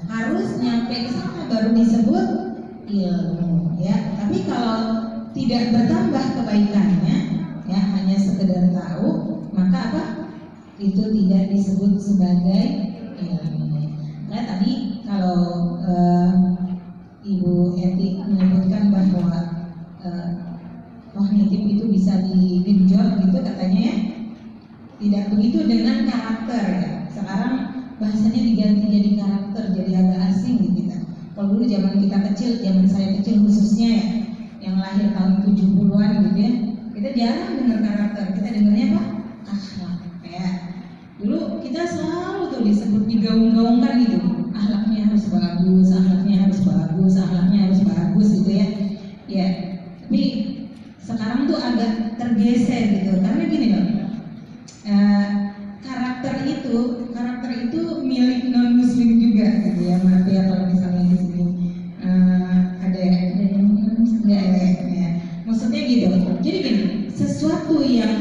harus nyampe ke sana baru disebut ilmu, ya. Tapi kalau tidak bertambah kebaikannya, ya hanya sekedar tahu, maka apa? Itu tidak disebut sebagai ilmu. Nah tadi kalau Ibu Eti menyebutkan bahwa kognitif itu bisa digenjot gitu katanya ya. Tidak begitu dengan karakter ya. Sekarang bahasanya diganti jadi karakter, jadi agak asing di kita. Kalau dulu zaman kita kecil, zaman saya kecil khususnya ya, yang lahir tahun 70-an gitu ya, kita jarang dengar karakter, kita dengarnya apa? Akhlak ya. Dulu kita selalu tuh disebut digaung-gaungkan gitu, akhlaknya harus bagus, akhlaknya harus bagus, akhlaknya harus bagus gitu ya. Ya, tapi sekarang tuh agak tergeser gitu, karena gini loh, karakter itu milik non muslim juga gitu ya. Maaf ya kalau misalnya di sini ada yang nggak ya. Maksudnya gitu. Jadi gini, sesuatu yang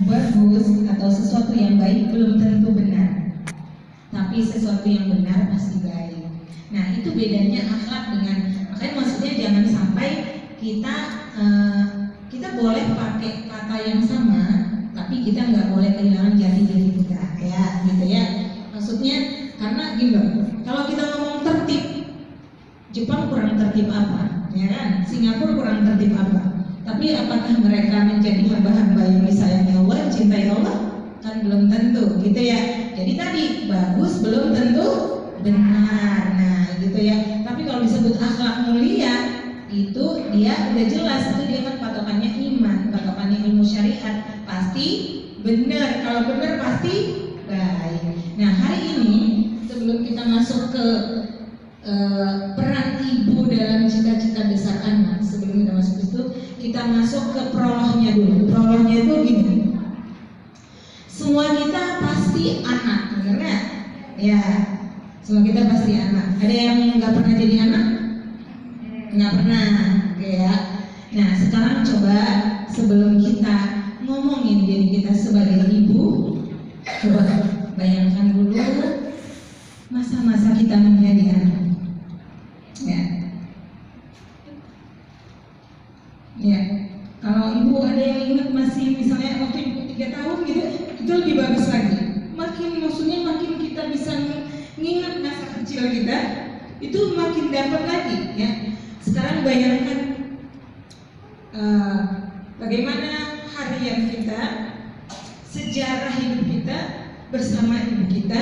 bagus atau sesuatu yang baik belum tentu benar, tapi sesuatu yang benar pasti baik. Nah itu bedanya akhlak dengan, makanya maksudnya jangan sampai kita boleh pakai kata yang sama, tapi kita nggak boleh kehilangan jati diri kita, ya gitu ya. Maksudnya karena gini loh, kalau kita ngomong tertib, Jepang kurang tertib apa, ya kan? Singapura kurang tertib apa? Tapi apakah mereka menjadi hamba-hamba yang disayangi Allah, cintai Allah? Kan belum tentu, gitu ya. Jadi tadi bagus belum tentu benar, nah gitu ya. Tapi kalau disebut akhlak mulia, itu dia udah jelas, itu dia kan patokannya iman, patokannya ilmu syariat, pasti benar. Kalau benar pasti baik. Nah hari ini sebelum kita masuk ke peran ibu dalam cita-cita besar anak, sebelum kita masuk itu, kita masuk ke prolognya dulu. Prolognya itu gini, semua kita pasti anak, benar nggak? Ya, semua kita pasti anak. Ada yang nggak pernah jadi anak? Nggak pernah, ya. Nah sekarang coba sebelum kita ngomongin diri kita sebagai ibu, coba bayangkan dulu masa-masa kita menjadi anak. Ya, kalau ibu ada yang ingat masih misalnya waktu ibu 3 tahun gitu, itu lebih bagus lagi. Makin kita bisa mengingat masa kecil kita, itu makin dapat lagi, ya. Sekarang bayangkan bagaimana harian kita, sejarah hidup kita bersama ibu kita,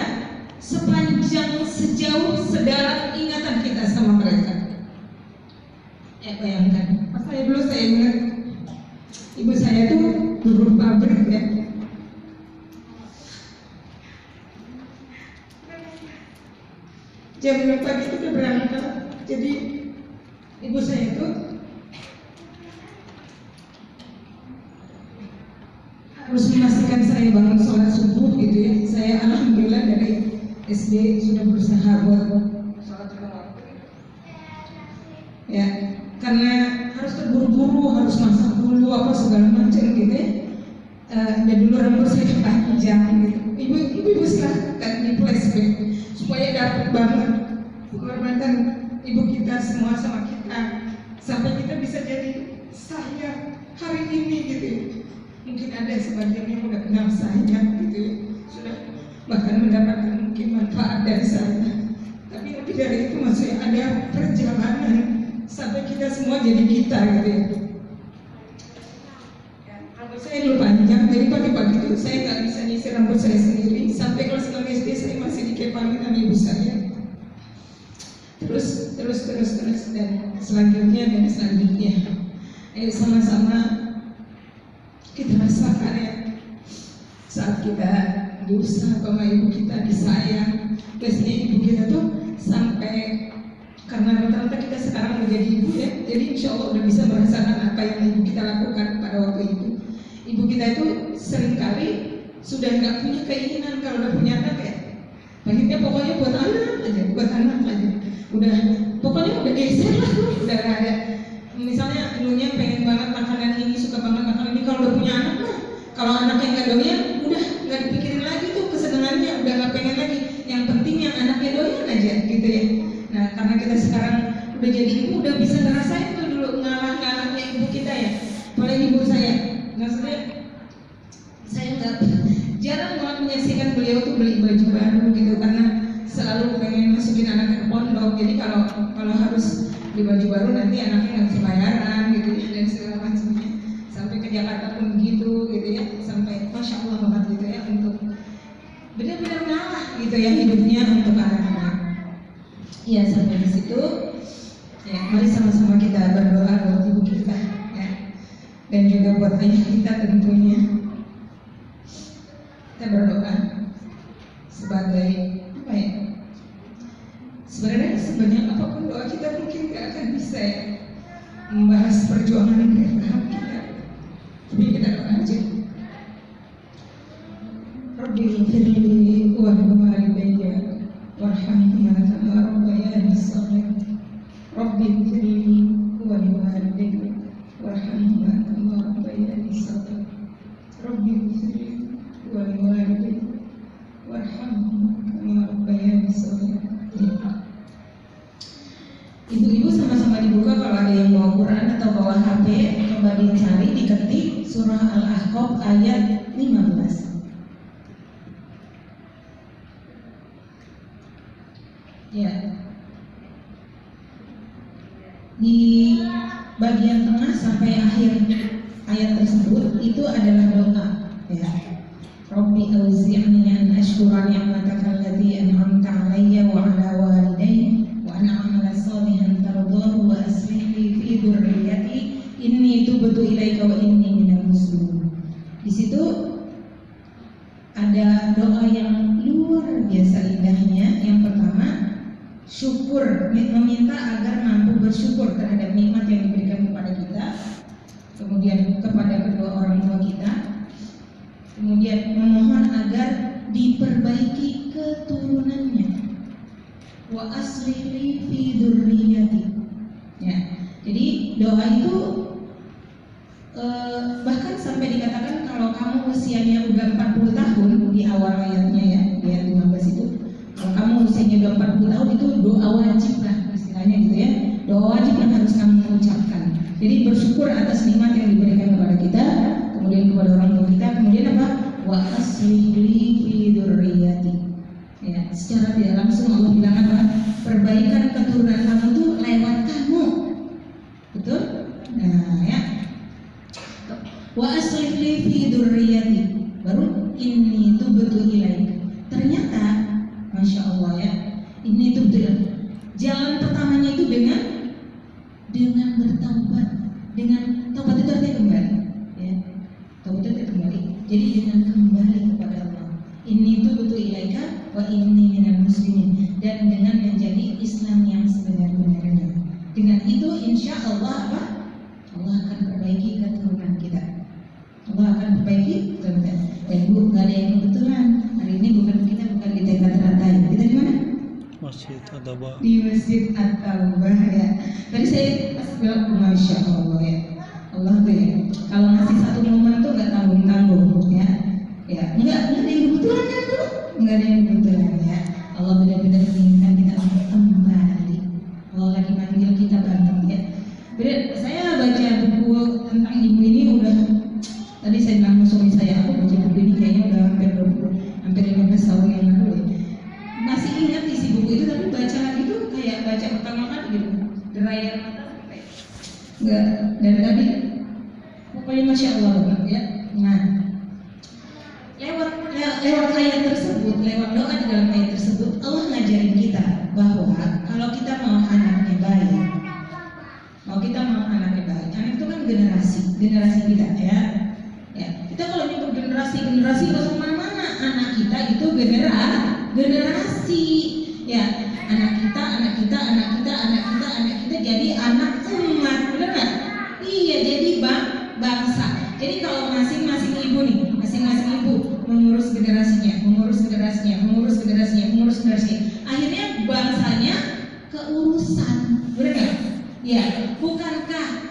sejauh sedalam ingatan kita sama mereka. Ya bayangkan, pas saya ingat ibu saya tuh buruh pabrik ya. Jam 6 pagi itu udah berangkat, jadi ibu saya itu harus memastikan saya bangun sholat subuh gitu ya. Saya alhamdulillah dari SD sudah berusaha buat sholat waktu. Ya, karena harus terburu-buru, harus masak dulu apa segala macam gitu ya. Dan dulu rambut saya panjang gitu. Ibu silahkan di flashback supaya dapat banget pengorbanan ibu kita semua sama kita, sampai kita bisa jadi saya hari ini gitu ya. Mungkin ada sebagian yang udah kenal saya gitu ya, sudah bahkan mendapatkan mungkin manfaat dari saya. Tapi lebih dari itu maksudnya ada perjalanan sampai kita semua jadi kita gitu ya. Rambut saya dulu panjang, jadi pagi-pagi itu saya nggak bisa nyisir rambut saya sendiri. Sampai kelas 6 SD saya masih dikepalin sama ibu saya. Terus dan selanjutnya. Ayo sama-sama kita rasakan ya, saat kita berusaha sama ibu kita disayang. Biasanya ibu kita tuh sampai, karena rata-rata kita sekarang menjadi ibu ya, jadi insya Allah udah bisa merasakan apa yang ibu kita lakukan pada waktu itu. Ibu kita itu seringkali sudah nggak punya keinginan kalau udah punya anak ya, akhirnya pokoknya buat anak aja. Udah pokoknya udah geser lah, udah gak ada. Misalnya dulunya pengen banget makanan ini, suka banget makanan ini, kalau udah punya anak mah, kalau anaknya nggak doyan, udah nggak dipikirin lagi tuh kesenangannya, udah nggak pengen lagi. Yang penting yang anaknya doyan aja gitu ya. karena kita sekarang udah jadi ibu, udah bisa ngerasain tuh dulu ngalah-ngalahnya ibu kita ya. Apalagi ibu saya, maksudnya saya nggak jarang banget menyaksikan beliau tuh beli baju baru gitu, karena selalu pengen masukin anaknya ke pondok. Jadi kalau harus beli baju baru nanti anaknya nggak bisa bayaran gitu ya, dan segala macamnya. Sampai ke Jakarta pun gitu ya, sampai masya Allah banget gitu ya, untuk benar-benar ngalah gitu ya hidupnya untuk anak-anak. Ya, sampai di situ ya, mari sama-sama kita berdoa buat ibu kita ya, dan juga buat ayah kita tentunya. Kita berdoa sebagai apa ya, sebenarnya sebanyak apapun doa kita mungkin gak akan bisa ya membahas perjuangan mereka kita, tapi kita doa aja. Rabbi ighfirli wa liwalidayya warhamhuma kama rabbayani shaghira. Rabbi ighfirli wa liwalidayya warhamhuma kama rabbayani shaghira. Rabbi ighfirli wa liwalidayya warhamhuma kama rabbayani shaghira. Ibu-ibu sama-sama dibuka, kalau ada yang bawa Quran atau bawa HP, coba dicari, diketik surah Al-Ahqaf ayat 15. Ya, di bagian tengah sampai akhir ayat tersebut itu adalah doa ya. Rabbi auzi'ni an ashkura ni'mataka allati an'amta 'alayya wa 'ala walidayya wa an a'mala shalihan tardahu wa aslih li fi dzurriyyati inni tubtu ilaika wa inni minal muslimin. Di situ ada doa yang luar biasa indahnya. Yang pertama, syukur, meminta agar mampu bersyukur terhadap nikmat yang diberikan kepada kita, kemudian kepada kedua orang tua kita, kemudian memohon agar diperbaiki keturunannya, wa aslih li fi dzurriyyati ya. Jadi doa itu bahkan sampai dikatakan kalau kamu usianya udah 40 tahun, di awal ayatnya ya, di ayat 15 itu, kalau kamu usianya udah 40 tahun itu doa wajib lah istilahnya gitu ya, doa wajib yang harus kamu ucapkan. Jadi bersyukur atas nikmat yang diberikan kepada kita, kemudian kepada orang tua kita, kemudian apa? Wa aslih li fi dzurriyyati ya. Secara tidak langsung Allah bilang apa? Perbaikan keturunan kamu tuh lewat kamu, betul? Nah ya, wa aslih li fi dzurriyyati, baru inni tubtu ilaika. Ternyata masya Allah ya, ini tuh jalan pertamanya itu dengan bertaubat, dengan taubat itu artinya kembali ya, taubat itu kembali. Jadi dengan kembali kepada Allah, ini tuh betul ilaika wa inni minal muslimin, dan dengan menjadi Islam yang sebenar-benarnya. Dengan itu insya Allah apa? Allah akan perbaiki keturunan kita. Allah akan perbaiki keturunan. Dan bu, gak ada yang kebetulan. Hari ini bukan di Tekad Rantai. Kita di mana? Masjid At-Taubah. Di Masjid At-Taubah ya. Tadi saya pas bilang, masya Allah ya. Allah tuh ya, kalau ngasih satu momen tuh nggak tanggung-tanggung ya. Ya, nggak ada yang kebetulan kan tuh, nggak ada yang kebetulan ya. Allah benar-benar menginginkan kita untuk kembali. Allah lagi manggil kita bangkit ya. Benar, saya baca buku tentang ibu ini udah. Tadi saya bilang suami saya, aku baca buku ini kayaknya udah hampir 15 tahun yang lalu ya. Masih ingat isi buku itu, tapi baca lagi tuh kayak baca pertama kali gitu, derai air mata kayak enggak dari tadi. Pokoknya masya Allah banget ya. Nah, lewat ayat tersebut, lewat doa di dalam ayat tersebut, Allah ngajarin kita bahwa kalau kita mau anaknya baik, anak itu kan generasi kita ya. Kita kalau nyebut generasi nggak kemana-mana. Anak kita itu generasi ya. Anak kita jadi anak umat, benar nggak? Iya, jadi bangsa. Jadi kalau masing-masing ibu mengurus generasinya, akhirnya bangsanya keurusan, benar nggak? Ya, bukankah